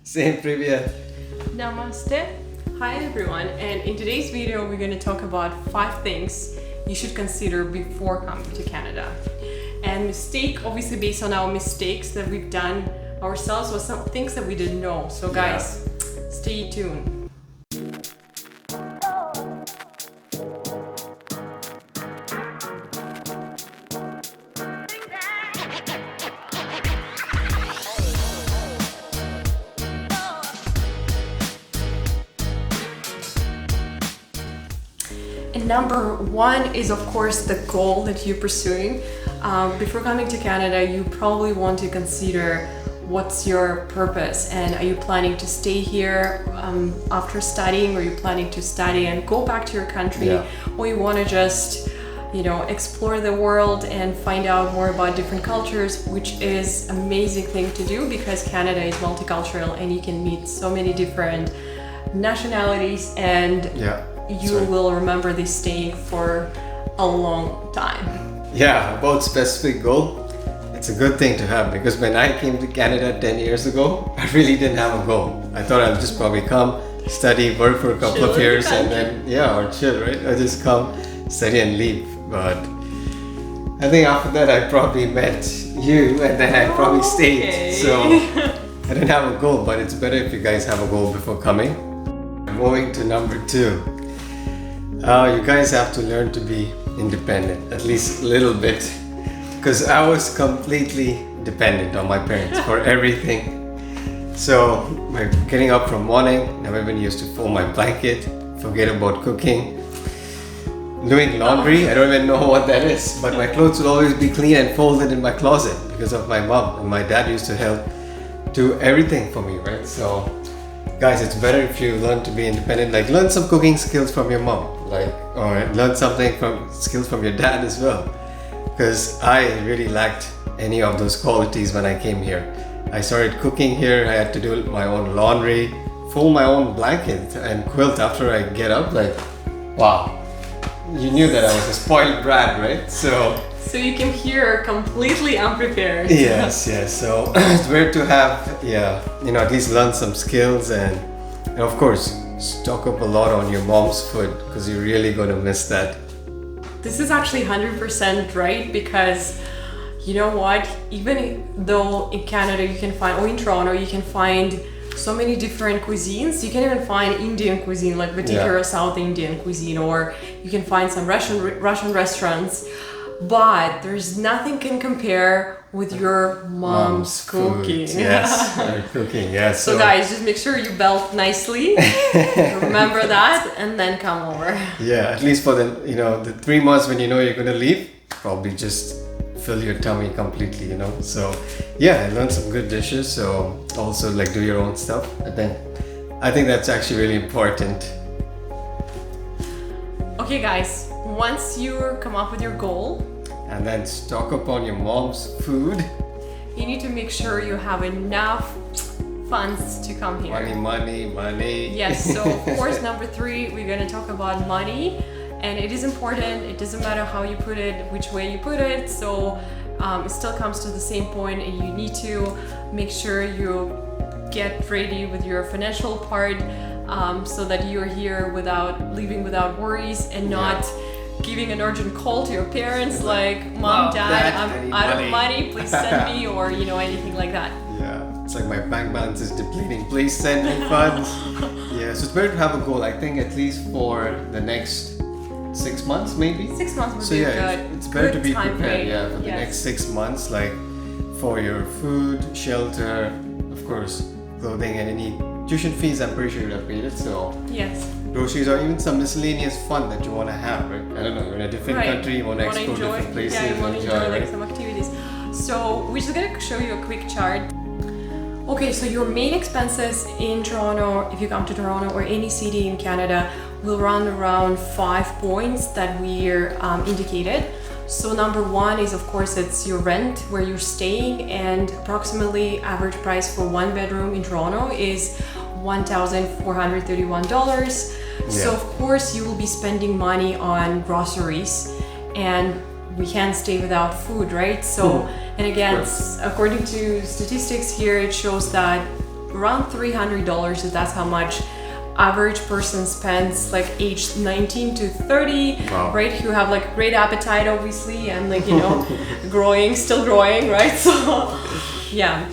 Same привет. Namaste. Hi everyone, and in today's video we're going to talk about 5 things you should consider before coming to Canada. And obviously based on our mistakes that we've done ourselves, or some things that we didn't know. So guys, stay tuned. And number 1 is of course the goal that you're pursuing. Before coming to Canada, you probably want to consider what's your purpose, and are you planning to stay here after studying, or are you planning to study and go back to your country, or you want to just explore the world and find out more about different cultures, which is amazing thing to do because Canada is multicultural and you can meet so many different nationalities, and you will remember this staying for a long time. Yeah, about specific goal, it's a good thing to have, because when I came to Canada 10 years ago, I really didn't have a goal. I thought I'd just probably come, study, work for a couple of years, and then or chill, right? I just come, study and leave. But I think after that I probably met you, and then I probably stayed. So I didn't have a goal, but it's better if you guys have a goal before coming. Moving to number 2. You guys have to learn to be independent, at least a little bit, because I was completely dependent on my parents for everything. So getting up from morning, never even used to fold my blanket, forget about cooking, doing laundry. I don't even know what that is, but my clothes will always be clean and folded in my closet because of my mom, and my dad used to help do everything for me, right? So guys, it's better if you learn to be independent, like learn some cooking skills from your mom, or learn skills from your dad as well, because I really lacked any of those qualities when I came here. I started cooking here, I had to do my own laundry, fold my own blanket and quilt after I get up. Wow, you knew that I was a spoiled brat, right? So you came here completely unprepared. Yes. So it's weird to have, at least learn some skills, and of course, stock up a lot on your mom's food, because you're really going to miss that. This is actually 100% right, because you know what? Even though in Canada you can find, or in Toronto, you can find so many different cuisines. You can even find Indian cuisine, like particular South Indian cuisine, or you can find some Russian restaurants. But there's nothing can compare with your mom's cooking. Yes, her cooking, yes. So guys, just make sure you belt nicely. Remember that, and then come over. Yeah, at least for the 3 months when you're going to leave, probably just fill your tummy completely, So I learned some good dishes. So also do your own stuff. I think that's actually really important. Okay guys, once you come up with your goal, and then stock up on your mom's food, you need to make sure you have enough funds to come here. Money. Yes, so of course number 3, we're going to talk about money, and it is important. It doesn't matter how you put it, which way you put it, so it still comes to the same point, and you need to make sure you get ready with your financial part, so that you're here leaving without worries, and not giving an urgent call to your parents like, Mom, Dad, I'm out of money, please send me, or anything like that. Yeah, it's like my bank balance is depleting, please send me funds. So it's better to have a goal, I think, at least for the next 6 months, maybe. 6 months would be good. It's better to be prepared, for the next 6 months, for your food, shelter, of course, clothing, and any tuition fees. I'm pretty sure you'd have paid it. So yes, groceries, or even some miscellaneous fun that you want to have, right? I don't know, you're in a different country, you want to explore different places, you want to enjoy some activities. So we're just gonna show you a quick chart. Okay, so your main expenses in Toronto, if you come to Toronto or any city in Canada, will run around 5 points that we're indicated. So number 1 is, of course, it's your rent, where you're staying, and approximately average price for 1 bedroom in Toronto is $1,431. So of course you will be spending money on groceries, and we can't stay without food, right? So, and again, according to statistics here, it shows that around $300. So that's how much average person spends, like aged 19 to 30, Wow. right? Who have like great appetite, obviously, and like, you know, still growing, right? So, yeah.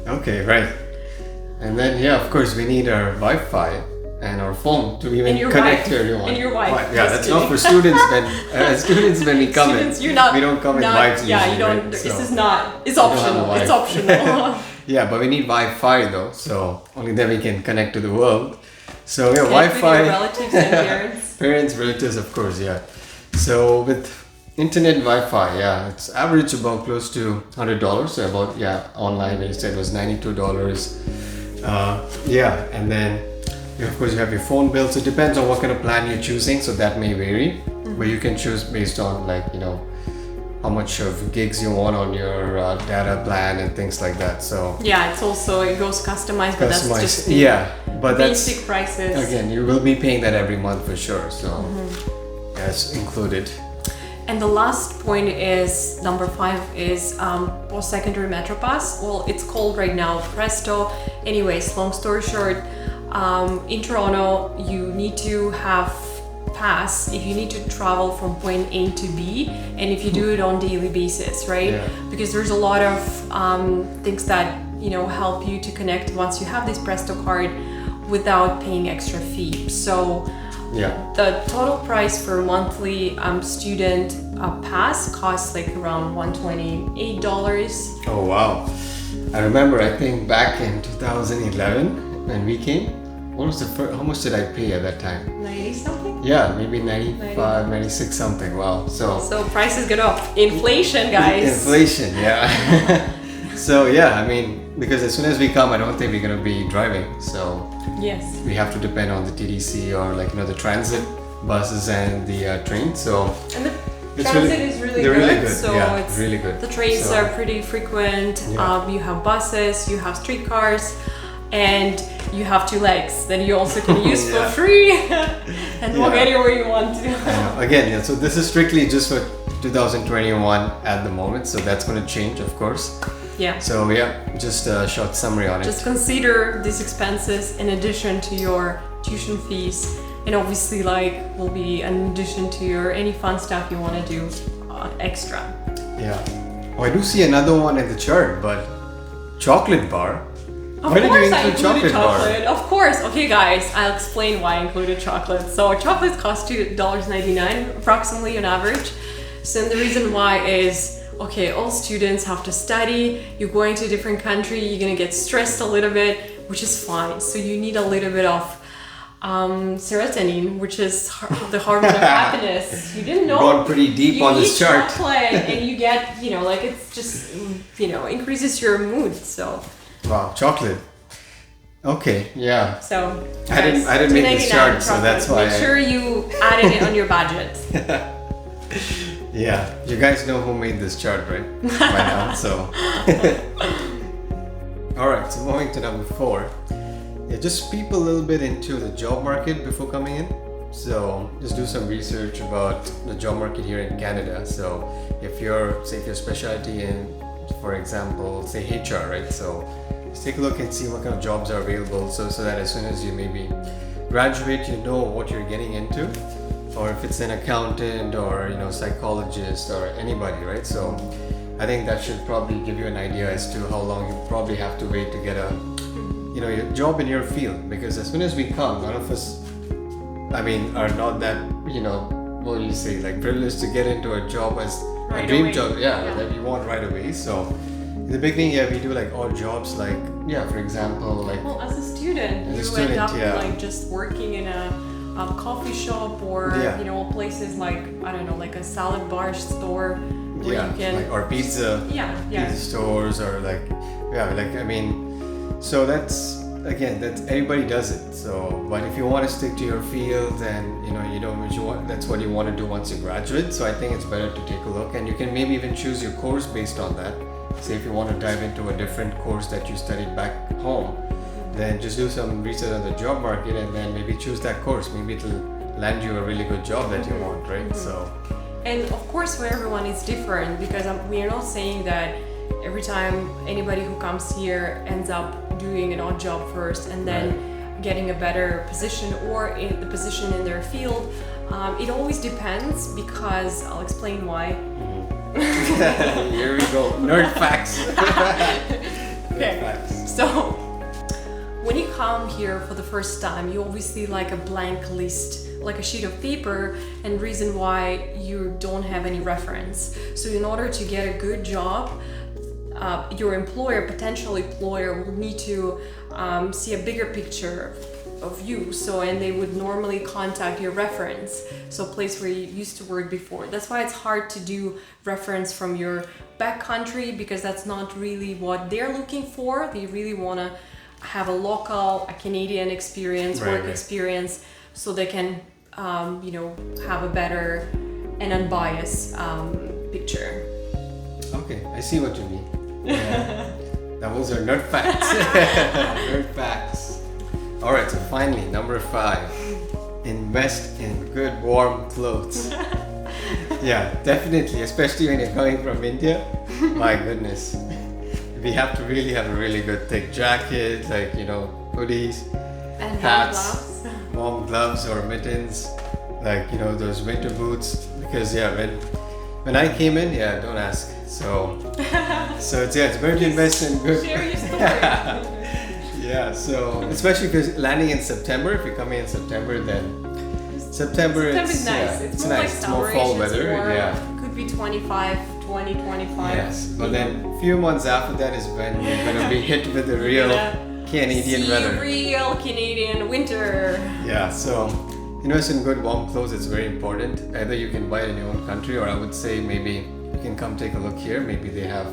Okay, right. And then, yeah, of course, we need our Wi-Fi and our phone to even And your connect wife. to everyone. And your wife. Yeah, Just that's not kidding. for students. When we come Students, in, you're not. we don't come with not, wives Yeah, usually, you don't. right? This So- is not. It's don't have a optional. wife. It's optional. Yeah, but we need Wi-Fi though, so only then we can connect to the world. So yeah, Connect with Wi-Fi. your relatives and parents. Parents, relatives, of course, yeah. So with internet Wi-Fi, yeah, it's average about close to $100. So about, yeah, online they said was $92. Yeah, and then of course you have your phone bill. So it depends on what kind of plan you're choosing. So that may vary, but you can choose based on like, you know, how much of gigs you want on your data plan and things like that. So Yeah, it's also, it goes customized, but that's customized, just the yeah, but that's basic prices. again, you will be paying that every month for sure. So that's included. And the last point is number 5 is post-secondary MetroPass. Well, it's called right now Presto. Anyways, long story short, in Toronto, you need to have pass if you need to travel from point A to B, and if you do it on daily basis, right? Yeah. Because there's a lot of things that, you know, help you to connect once you have this Presto card without paying extra fee. So Yeah. the total price for monthly student pass costs like around $128. Oh wow. I remember, I think back in 2011 when we came, what was the first, how much did I pay at that time? 90 something? Yeah, maybe 95, 96 something. Wow. So prices go up. Inflation, guys. Inflation, yeah. So yeah, I mean, because as soon as we come, I don't think we're gonna be driving. So Yes. we have to depend on the TDC or like, you know, the transit buses and the train. So And the It's transit really- is really they're good. really good, So yeah, it's really good. The trains So- are pretty frequent. Yeah. You have buses, you have streetcars, and you have 2 legs that you also can use Yeah. for free and walk Yeah. anywhere you want to. I know. Again, yeah, so this is strictly just for 2021 at the moment. So that's going to change, of course. Yeah. So yeah, just a short summary on Just it. consider these expenses in addition to your tuition fees, and obviously like will be in addition to your any fun stuff you want to do extra. Yeah. Oh, I do see another one in the chart, but chocolate bar. Of Why did you course I include included chocolate bar? chocolate. Of course. Okay guys, I'll explain why I included chocolate. So chocolates cost you $1.99 approximately on average. So the reason why is, okay, all students have to study, you're going to a different country, you're gonna get stressed a little bit, which is fine. So you need a little bit of serotonin, which is the hormone of happiness. You didn't know? Gone pretty deep you on this eat chart. chocolate and you get, you know, like it's just, you know, increases your mood. So Wow, chocolate. Okay, yeah. So I didn't make this $2.99 chart, so that's why Make I- sure you added it on your budget. Yeah, you guys know who made this chart, right? By now, so. Alright, so moving to number 4. Yeah, just peep a little bit into the job market before coming in. So just do some research about the job market here in Canada. So if you're, say if your specialty in, for example, say HR, right? So just take a look and see what kind of jobs are available so that as soon as you maybe graduate, you know what you're getting into. Or if it's an accountant or, you know, psychologist or anybody, right? So I think that should probably give you an idea as to how long you probably have to wait to get a, you know, your job in your field. Because as soon as we come, none of us, I mean, are not that, you know, what do you say, like privileged to get into a job as Right a dream away. job, Yeah. that you want right away. So in the beginning, yeah, we do like odd jobs, like, yeah, for example, like, Well, as a student, As a you student, end up yeah. like just working in a coffee shop or Yeah. you know places like I don't know, like a salad bar store where yeah, you can like, or pizza. yeah. Pizza stores or like, yeah, like, I mean, so that's, again, that's, everybody does it. So but if you want to stick to your field and you know you don't what you want, that's what you want to do once you graduate. So I think it's better to take a look, and you can maybe even choose your course based on that. Say if you want to dive into a different course that you studied back home, then just do some research on the job market and then maybe choose that course. Maybe it'll land you a really good job that you want, right? So And of course, for everyone, it's different because we are not saying that every time anybody who comes here ends up doing an odd job first and then getting a better position or in the position in their field. It always depends, because I'll explain why. Here we go. Nerd facts. Okay. Nerd facts. So when you come here for the first time, you always see like a blank list, like a sheet of paper, and reason why you don't have any reference. So in order to get a good job, your employer, potential employer, will need to see a bigger picture of you. So, and they would normally contact your reference, so place where you used to work before. That's why it's hard to do reference from your back country, because that's not really what they're looking for. They really want to have a local, a Canadian experience, work experience, so they can, you know, have a better and unbiased picture. Okay, I see what you mean. Yeah. Those are nerd facts. Nerd facts. All right, so finally, number 5. Invest in good warm clothes. Yeah, definitely, especially when you're coming from India. My goodness. We have to really have a really good thick jacket, like, you know, hoodies, And hats, warm gloves or mittens, like, you know, those winter boots. Because yeah, when I came in, yeah, don't ask. So it's better to invest in good. Share your story. Yeah, so especially because landing in September, if you're coming in September, then September is it's nice. it's more nice. like It's more fall weather. warm. Yeah. Could be 25, 20, 25. Yes, but then a few months after that is when you're gonna be hit with the real Canadian weather. Real Canadian winter. Yeah, so invest in good warm clothes. It's very important. Either you can buy it in your own country, or I would say maybe you can come take a look here. Maybe they have,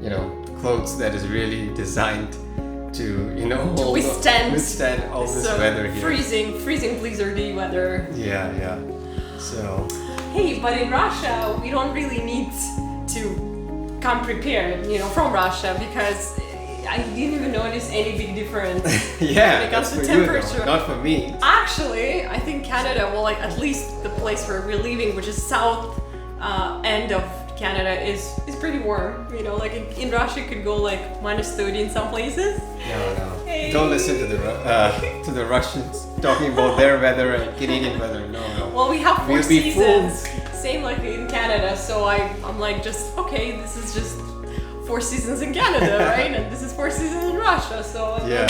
you know, clothes that is really designed to, you know, To withstand all this weather here. freezing blizzardy weather. Yeah. So Hey, but in Russia, we don't really need to come prepared, you know, from Russia, because I didn't even notice any big difference. yeah, Because that's the for you temperature- though, not for me. Actually, I think Canada, well, like at least the place where we're living, which is south end of Canada, is pretty warm. You know, like in Russia, it could go like -30 in some places. No. Hey. Don't listen to the Russians talking about their weather and Canadian weather. No. Well, we have 4 We'll be seasons, same like in Canada. So I'm like, just okay, this is just 4 seasons in Canada, right? And this is 4 seasons in Russia. So Yeah.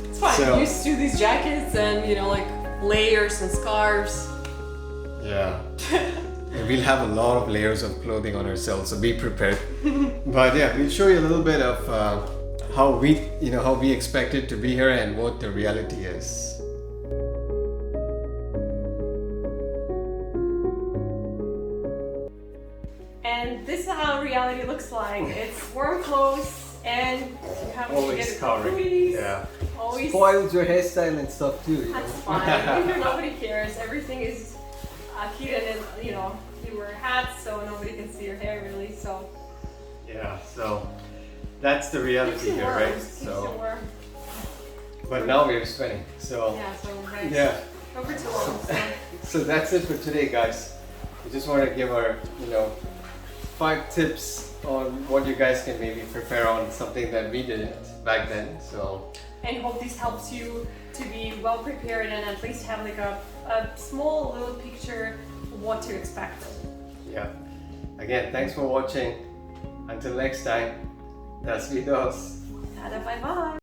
it's fine. So- Used to these jackets and, you know, like layers and scarves. Yeah. And we'll have a lot of layers of clothing on ourselves, so be prepared. But yeah, we'll show you a little bit of how we expect it to be here and what the reality is. And this is how reality looks like. It's warm clothes and you have to get hoodies. Yeah. Always. Spoils your hairstyle and stuff too. You That's know? fine. Winter, nobody cares. Everything is hidden in, you know, you wear hats, so nobody can see your hair really. So. Yeah. So that's the reality Keeps you here, warm. right? Keeps you So, warm. but now we're sweating. So Yeah. So right. yeah. Over too long. So. So that's it for today, guys. We just want to give our, 5 tips on what you guys can maybe prepare on, something that we didn't back then. So And hope this helps you to be well prepared and at least have like a small little picture of what to expect. yeah. Again, thanks for watching. Until next time, das Videos. Bye bye.